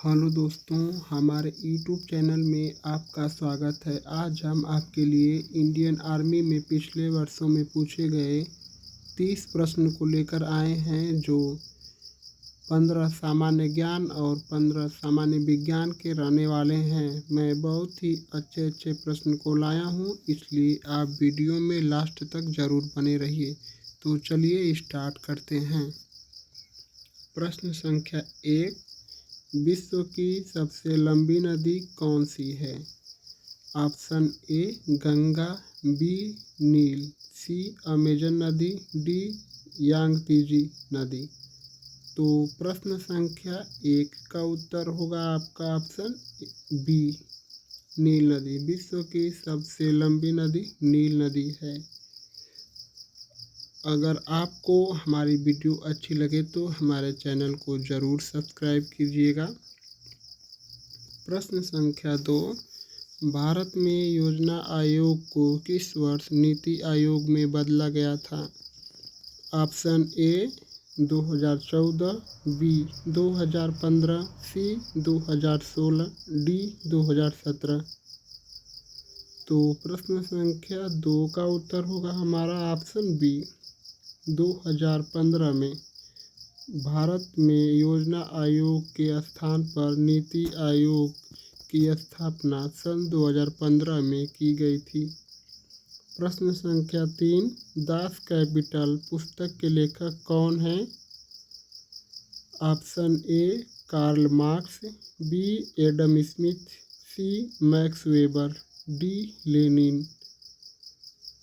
Hello दोस्तों, हमारे YouTube channel में आपका स्वागत है। आज हम आपके लिए इंडियन आर्मी में पिछले वर्षों में पूछे गए 30 प्रश्न को लेकर आए हैं, जो 15 सामान्य ज्ञान और 15 सामान्य विज्ञान के रहने वाले हैं। मैं बहुत ही अच्छे प्रश्न को लाया हूं, इसलिए आप वीडियो में लास्ट तक ज़रूर बने रहिए। तो चलिए स्टार्ट करते हैं। प्रश्न संख्या 1, विश्व की सबसे लंबी नदी कौन सी है? Option A Ganga, B Nile, C Amazon नदी, डी यांगतीजी नदी। तो प्रश्न संख्या 1 का उत्तर होगा आपका ऑप्शन बी, नील नदी। विश्व की सबसे लंबी नदी नील नदी है। अगर आपको हमारी वीडियो अच्छी लगे तो हमारे चैनल को ज़रूर सब्सक्राइब कीजिएगा। प्रश्न संख्या 2, भारत में योजना आयोग को किस वर्ष नीति आयोग में बदला गया था? Option A 2014, B 2015, C 2016, D 2017। तो प्रश्न संख्या 2 का उत्तर होगा हमारा ऑप्शन बी, 2015 में भारत में योजना आयोग के स्थान पर नीति आयोग की स्थापना सन 2015 में की गई थी। प्रश्न संख्या 3, दास कैपिटल पुस्तक के लेखक कौन हैं? Option A Karl Marx, B Adam Smith, C Max Weber, D Lenin.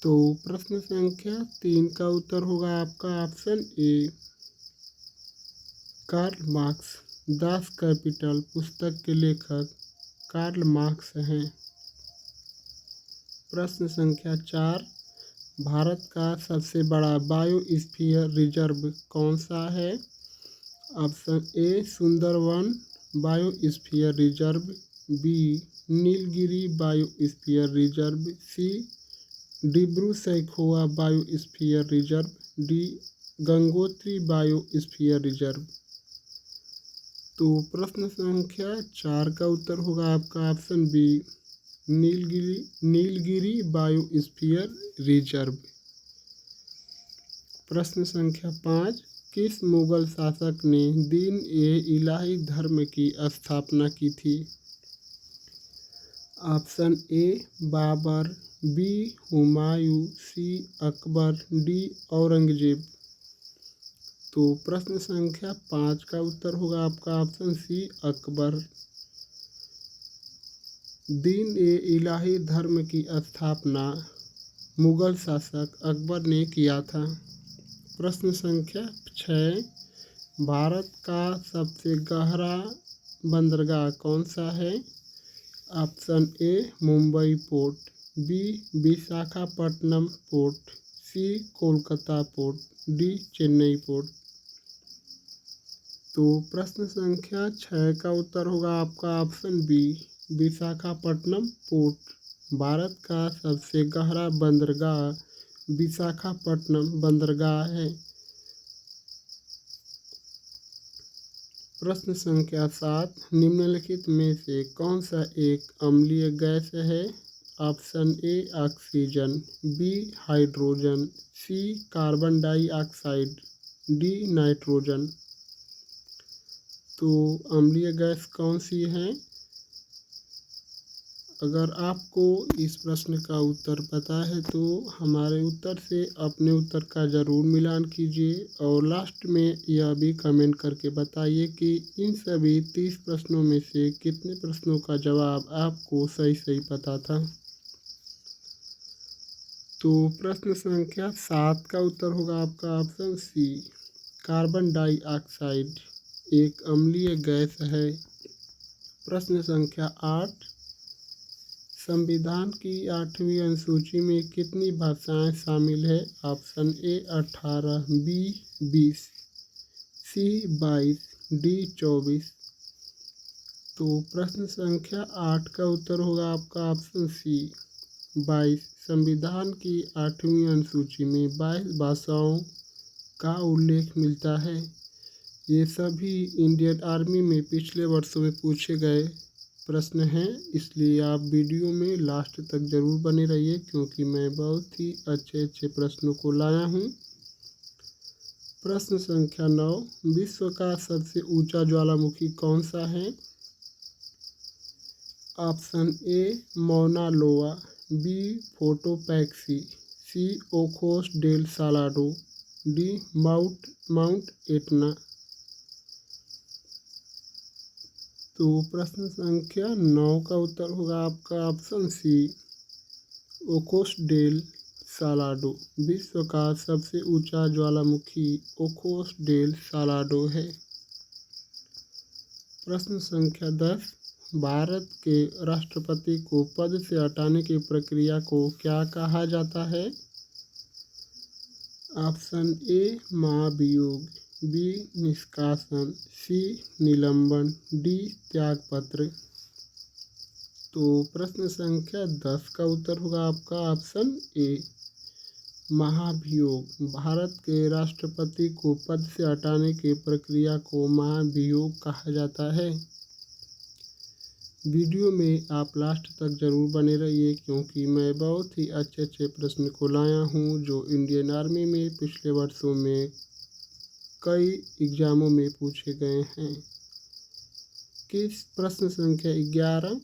तो प्रश्न संख्या 3 का उत्तर होगा आपका option A, Karl Marx. Das Kapital पुस्तक के लेखक कार्ल मार्क्स हैं। प्रश्न संख्या 4, भारत का सबसे बड़ा बायोस्फीयर रिजर्व कौन सा है? Option A Sundarban biosphere reserve, B Nilgiri biosphere reserve, C Dibru Saikhowa biosphere reserve, D Gangotri biosphere reserve. तो प्रश्न संख्या 4 का उत्तर होगा आपका option B, Nilgiri biosphere reserve. प्रश्न संख्या 5, किस मुगल शासक ने दीन-ए-इलाही धर्म की स्थापना की थी? Option A Babur, B Humayun, C Akbar, D Aurangzeb. तो प्रश्न संख्या 5 का उत्तर होगा आपका ऑप्शन सी अकबर। दीन-ए-इलाही धर्म की स्थापना मुगल शासक अकबर ने किया था। प्रश्न संख्या 6, भारत का सबसे गहरा बंदरगाह कौन सा है? Option A Mumbai port, B Visakhapatnam port, C Kolkata port, D Chennai port. तो प्रश्न संख्या 6 का उत्तर होगा आपका option B, Visakhapatnam port. Bharat का सबसे गहरा बंदरगाह विशाखापट्टनम बंदरगाह है। प्रश्न संख्या 7, निम्नलिखित में से कौन सा एक अम्लीय गैस है? Option A oxygen, B hydrogen, C carbon dioxide, D nitrogen. तो अम्लीय गैस कौन सी है? अगर आपको इस प्रश्न का उत्तर पता है तो हमारे उत्तर से अपने उत्तर का ज़रूर मिलान कीजिए और लास्ट में यह भी कमेंट करके बताइए कि इन सभी 30 प्रश्नों में से कितने प्रश्नों का जवाब आपको सही पता था। तो प्रश्न संख्या 7 का उत्तर होगा आपका ऑप्शन सी, कार्बन डाइऑक्साइड एक अम्लीय गैस है। प्रश्न संख्या 8, संविधान की 8वीं अनुसूची में कितनी भाषाएं शामिल है? Option A 18, B 20, C 22, D 24। तो प्रश्न संख्या 8 का उत्तर होगा आपका ऑप्शन सी, 22। संविधान की 8वीं अनुसूची में 22 भाषाओं का उल्लेख मिलता है। ये सभी इंडियन आर्मी में पिछले वर्षों में पूछे गए प्रश्न हैं, इसलिए आप वीडियो में लास्ट तक ज़रूर बने रहिए क्योंकि मैं बहुत ही अच्छे अच्छे प्रश्नों को लाया हूँ। प्रश्न संख्या 9, विश्व का सबसे ऊंचा ज्वालामुखी कौन सा है? ऑप्शन ए मौना लोआ, बी फोटोपैक्सी, सी ओखोस डेल सालाडो, डी माउंट एटना। तो प्रश्न संख्या 9 का उत्तर होगा आपका ऑप्शन सी ओखोस डेल सालाडो। विश्व का सबसे ऊंचा ज्वालामुखी ओखोस डेल सालाडो है। प्रश्न संख्या 10, भारत के राष्ट्रपति को पद से हटाने की प्रक्रिया को क्या कहा जाता है? ऑप्शन ए महाभियोग, बी निष्कासन, सी निलंबन, डी त्यागपत्र। तो प्रश्न संख्या 10 का उत्तर होगा आपका ऑप्शन ए महाभियोग। भारत के राष्ट्रपति को पद से हटाने की प्रक्रिया को महाभियोग कहा जाता है। वीडियो में आप लास्ट तक ज़रूर बने रहिए क्योंकि मैं बहुत ही अच्छे अच्छे प्रश्न को लाया हूँ जो इंडियन आर्मी में पिछले वर्षों में कई एग्जामों में पूछे गए हैं। प्रश्न संख्या 11,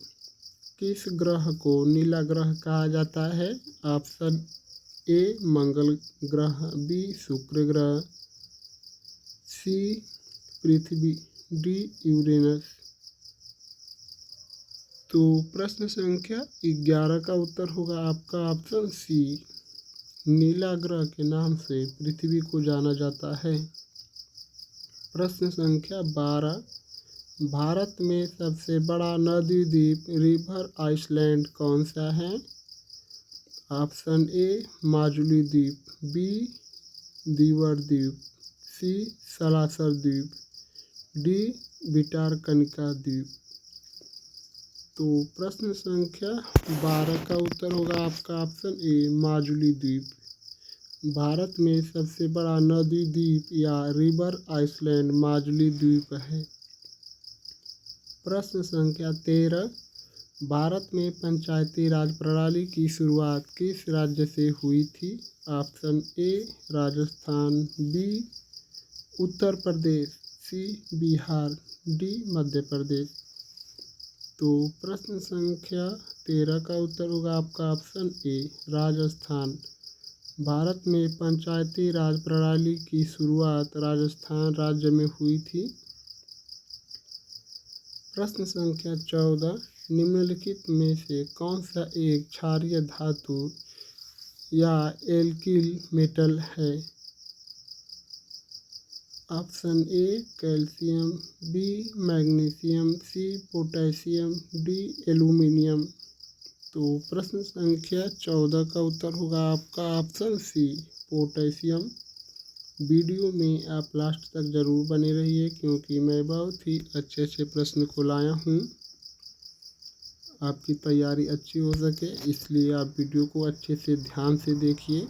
किस ग्रह को नीला ग्रह कहा जाता है? ऑप्शन ए मंगल ग्रह, बी शुक्र ग्रह, सी पृथ्वी, डी यूरेनस। तो प्रश्न संख्या 11 का उत्तर होगा आपका ऑप्शन सी नीला ग्रह के नाम से पृथ्वी को जाना जाता है। प्रश्न संख्या 12, भारत में सबसे बड़ा नदी द्वीप रिवर आइसलैंड कौन सा है? ऑप्शन ए माजुली द्वीप, बी दीवर द्वीप, सी सलासर द्वीप, डी भिटारकनिका द्वीप। तो प्रश्न संख्या 12 का उत्तर होगा आपका ऑप्शन ए माजुली द्वीप। भारत में सबसे बड़ा नदी द्वीप या रिवर आइसलैंड माजुली द्वीप है। प्रश्न संख्या 13, भारत में पंचायती राज प्रणाली की शुरुआत किस राज्य से हुई थी? Option A Rajasthan, B Uttar Pradesh, C Bihar, D Madhya Pradesh. तो प्रश्न संख्या 13 का उत्तर होगा आपका ऑप्शन ए राजस्थान। भारत में पंचायती राज प्रणाली की शुरुआत राजस्थान राज्य में हुई थी। प्रश्न संख्या 14, निम्नलिखित में से कौन सा एक क्षारीय धातु या एल्किल मेटल है? Option A calcium, B magnesium, C potassium, D aluminium. तो प्रश्न संख्या 14 का उत्तर होगा आपका ऑप्शन सी पोटेशियम। वीडियो में आप लास्ट तक ज़रूर बने रहिए क्योंकि मैं बहुत ही अच्छे अच्छे प्रश्न को लाया हूँ। आपकी तैयारी अच्छी हो सके इसलिए आप वीडियो को अच्छे से ध्यान से देखिए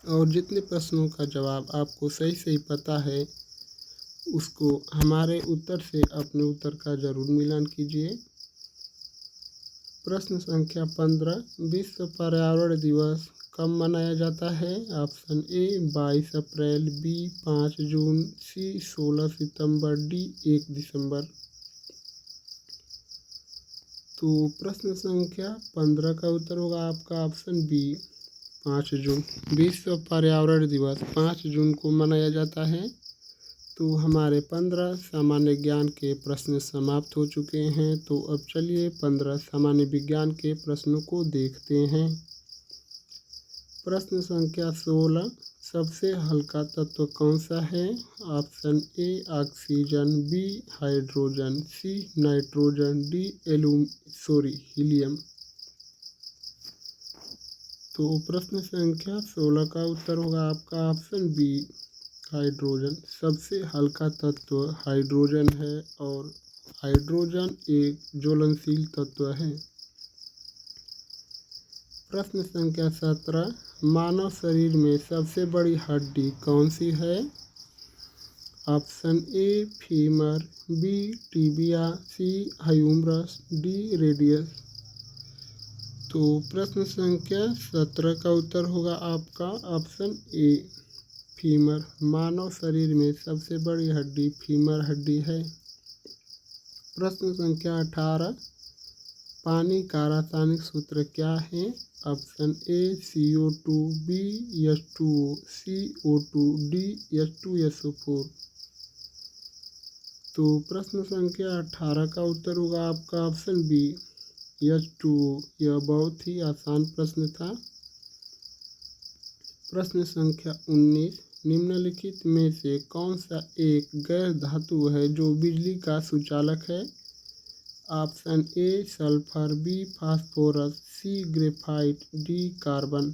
और जितने प्रश्नों का जवाब आपको सही सही पता है उसको हमारे उत्तर से अपने उत्तर का ज़रूर मिलान कीजिए। प्रश्न संख्या 15, विश्व पर्यावरण दिवस कब मनाया जाता है? ऑप्शन ए 22 अप्रैल, बी 5 जून, सी 16 सितंबर, डी 1 दिसंबर। तो प्रश्न संख्या 15 का उत्तर होगा आपका ऑप्शन बी 5 जून। विश्व पर्यावरण दिवस 5 जून को मनाया जाता है। तो हमारे 15 सामान्य ज्ञान के प्रश्न समाप्त हो चुके हैं। तो अब चलिए 15 सामान्य विज्ञान के प्रश्नों को देखते हैं। प्रश्न संख्या 16, सबसे हल्का तत्व कौन सा है? Option A oxygen, B hydrogen, C nitrogen, D helium. तो प्रश्न संख्या 16 का उत्तर होगा आपका ऑप्शन बी हाइड्रोजन। सबसे हल्का तत्व हाइड्रोजन है और हाइड्रोजन एक ज्वलनशील तत्व है। प्रश्न संख्या 17, मानव शरीर में सबसे बड़ी हड्डी कौन सी है? Option A femur, B tibia, C humerus, D radius. तो प्रश्न संख्या 17 का उत्तर होगा आपका ऑप्शन ए फीमर। मानव शरीर में सबसे बड़ी हड्डी फीमर हड्डी है। प्रश्न संख्या 18, पानी का रासायनिक सूत्र क्या है? Option A CO2, B H2O, C O2, D H2SO4। तो प्रश्न संख्या 18 का उत्तर होगा आपका ऑप्शन बी H2O। यह बहुत ही आसान प्रश्न था। प्रश्न संख्या 19, निम्नलिखित में से कौन सा एक गैर धातु है जो बिजली का सुचालक है? Option A sulphur, B phosphorus, C graphite, D carbon.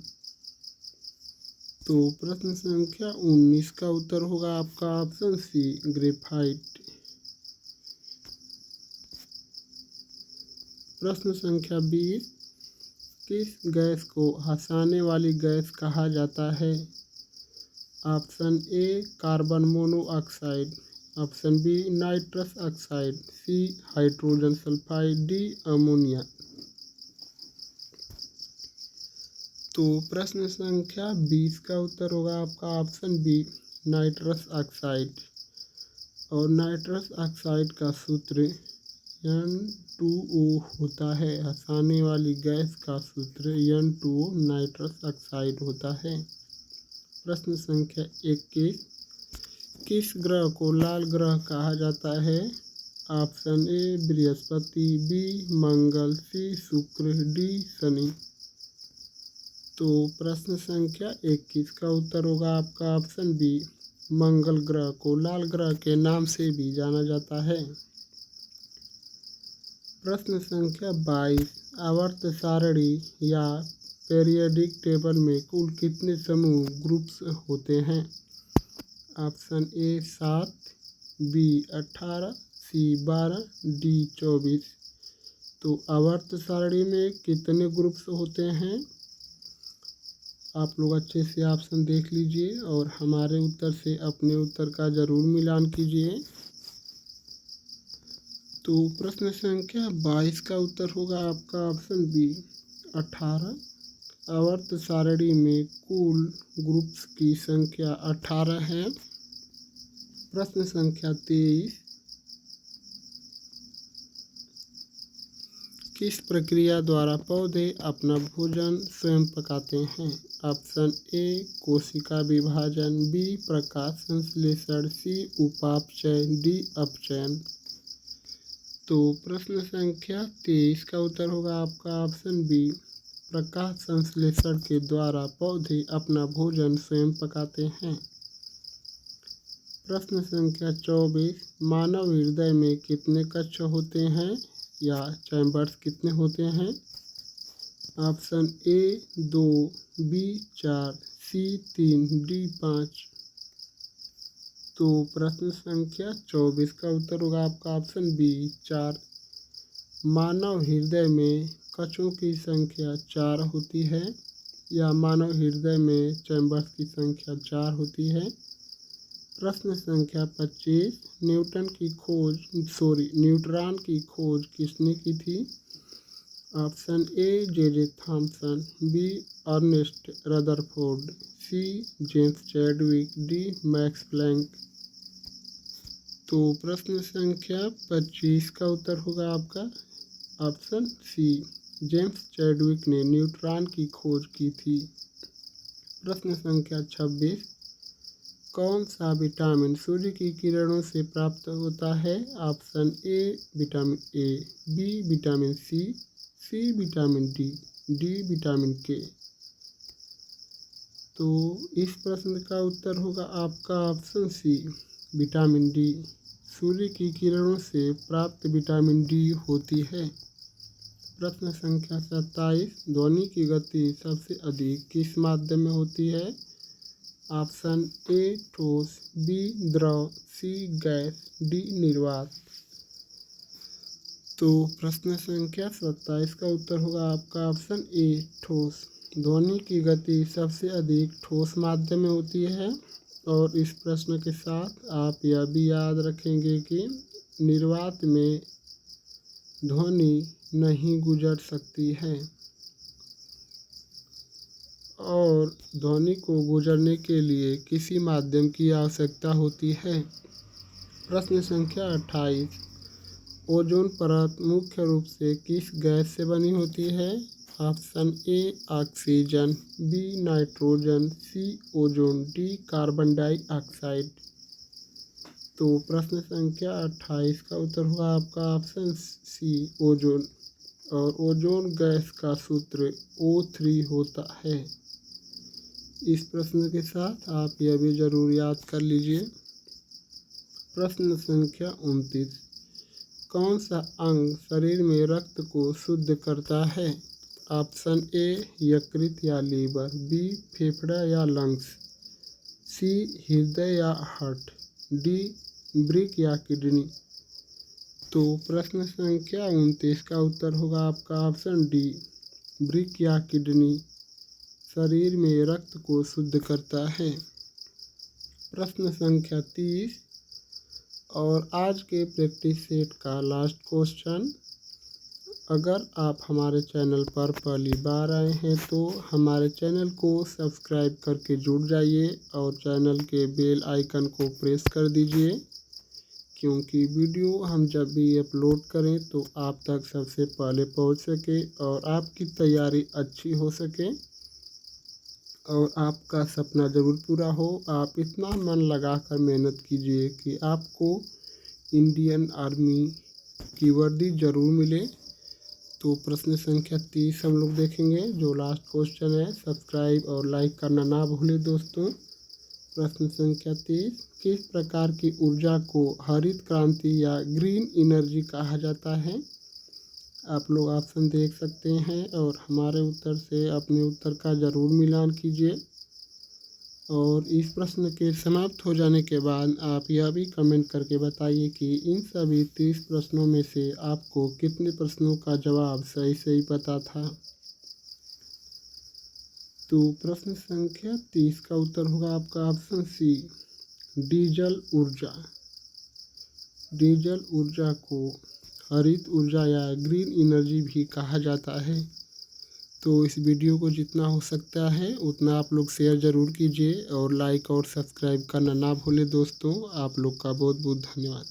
तो प्रश्न संख्या 19 का उत्तर होगा आपका ऑप्शन सी ग्रेफाइट। प्रश्न संख्या 20, किस गैस को हंसाने वाली गैस कहा जाता है? Option A carbon monoxide, option B nitrous oxide, C hydrogen sulphide, D ammonia. तो प्रश्न संख्या 20 का उत्तर होगा आपका ऑप्शन बी नाइट्रस ऑक्साइड। और नाइट्रस ऑक्साइड का सूत्र N2O होता है। हंसाने वाली गैस का सूत्र N2O नाइट्रस ऑक्साइड होता है। प्रश्न संख्या 21, किस ग्रह को लाल ग्रह कहा जाता है? ऑप्शन ए बृहस्पति, बी मंगल, सी शुक्र, डी शनि। तो प्रश्न संख्या 21 का उत्तर होगा आपका ऑप्शन बी मंगल ग्रह को लाल ग्रह के नाम से भी जाना जाता है। प्रश्न संख्या 22, आवर्त सारणी या पीरियडिक टेबल में कुल कितने समूह ग्रुप्स होते हैं? Option A 7, B 18, C 12, D 24। तो आवर्त सारणी में कितने ग्रुप्स होते हैं? आप लोग अच्छे से ऑप्शन देख लीजिए और हमारे उत्तर से अपने उत्तर का ज़रूर मिलान कीजिए। तो प्रश्न संख्या 22 का उत्तर होगा आपका ऑप्शन बी 18। आवर्त सारणी में कुल ग्रुप्स की संख्या 18 है। प्रश्न संख्या 23, किस प्रक्रिया द्वारा पौधे अपना भोजन स्वयं पकाते हैं? ऑप्शन ए कोशिका विभाजन, बी प्रकाश संश्लेषण, सी उपापचय, डी अपचयन। तो प्रश्न संख्या 23 का उत्तर होगा आपका ऑप्शन बी प्रकाश संश्लेषण के द्वारा पौधे अपना भोजन स्वयं पकाते हैं। प्रश्न संख्या 24, मानव हृदय में कितने कक्ष होते हैं या चैम्बर्स कितने होते हैं? Option A 2, B 4, C 3, D 5। तो प्रश्न संख्या 24 का उत्तर होगा आपका ऑप्शन बी 4। मानव हृदय में कक्षों की संख्या 4 होती है या मानव हृदय में चैम्बर्स की संख्या 4 होती है। प्रश्न संख्या 25, न्यूट्रॉन की खोज किसने की थी? Option A J Thomson, B Ernest Rutherford, C James Chadwick, D Max Planck. तो प्रश्न संख्या 25 का उत्तर होगा आपका ऑप्शन सी जेम्स चैडविक ने न्यूट्रॉन की खोज की थी। प्रश्न संख्या 26, कौन सा विटामिन सूर्य की किरणों से प्राप्त होता है? Option A vitamin A, B vitamin C, C vitamin D, D vitamin K. तो इस प्रश्न का उत्तर होगा आपका ऑप्शन सी विटामिन डी। सूर्य की किरणों से प्राप्त विटामिन डी होती है। प्रश्न संख्या 27, ध्वनि की गति सबसे अधिक किस माध्यम में होती है? ऑप्शन ए ठोस, बी द्रव, सी गैस, डी निर्वात। तो प्रश्न संख्या 27 का उत्तर होगा आपका ऑप्शन ए ठोस। ध्वनि की गति सबसे अधिक ठोस माध्यम में होती है। और इस प्रश्न के साथ आप यह भी याद रखेंगे कि निर्वात में ध्वनि नहीं गुजर सकती है और ध्वनि को गुजरने के लिए किसी माध्यम की आवश्यकता होती है। प्रश्न संख्या 28, ओजोन परत मुख्य रूप से किस गैस से बनी होती है? Option A oxygen, B nitrogen, C ozone, D carbon dioxide. तो प्रश्न संख्या 28 का उत्तर होगा आपका ऑप्शन सी ओजोन, और ओजोन गैस का सूत्र O3 होता है। इस प्रश्न के साथ आप यह भी जरूर याद कर लीजिए। प्रश्न संख्या 29, कौन सा अंग शरीर में रक्त को शुद्ध करता है? ऑप्शन ए यकृत या लीवर, बी फेफड़ा या लंग्स, सी हृदय या हार्ट, डी ब्रिक या किडनी। तो प्रश्न संख्या 29 का उत्तर होगा आपका ऑप्शन डी, ब्रिक या किडनी शरीर में रक्त को शुद्ध करता है। प्रश्न संख्या 30 और आज के प्रैक्टिस सेट का लास्ट क्वेश्चन। अगर आप हमारे चैनल पर पहली बार आए हैं तो हमारे चैनल को सब्सक्राइब करके जुड़ जाइए और चैनल के बेल आइकन को प्रेस कर दीजिए, क्योंकि वीडियो हम जब भी अपलोड करें तो आप तक सबसे पहले पहुंच सके और आपकी तैयारी अच्छी हो सके और आपका सपना ज़रूर पूरा हो। आप इतना मन लगाकर मेहनत कीजिए कि आपको इंडियन आर्मी की वर्दी ज़रूर मिले। तो प्रश्न संख्या 30 हम लोग देखेंगे, जो लास्ट क्वेश्चन है। सब्सक्राइब और लाइक करना ना भूलें दोस्तों। प्रश्न संख्या 30, किस प्रकार की ऊर्जा को हरित क्रांति या ग्रीन एनर्जी कहा जाता है? आप लोग ऑप्शन देख सकते हैं और हमारे उत्तर से अपने उत्तर का ज़रूर मिलान कीजिए। और इस प्रश्न के समाप्त हो जाने के बाद आप यह भी कमेंट करके बताइए कि इन सभी 30 प्रश्नों में से आपको कितने प्रश्नों का जवाब सही पता था। तो प्रश्न संख्या 30 का उत्तर होगा आपका ऑप्शन सी, डीजल ऊर्जा। डीजल ऊर्जा को हरित ऊर्जा या ग्रीन एनर्जी भी कहा जाता है। तो इस वीडियो को जितना हो सकता है उतना आप लोग शेयर ज़रूर कीजिए और लाइक और सब्सक्राइब करना ना भूलें दोस्तों। आप लोग का बहुत बहुत धन्यवाद।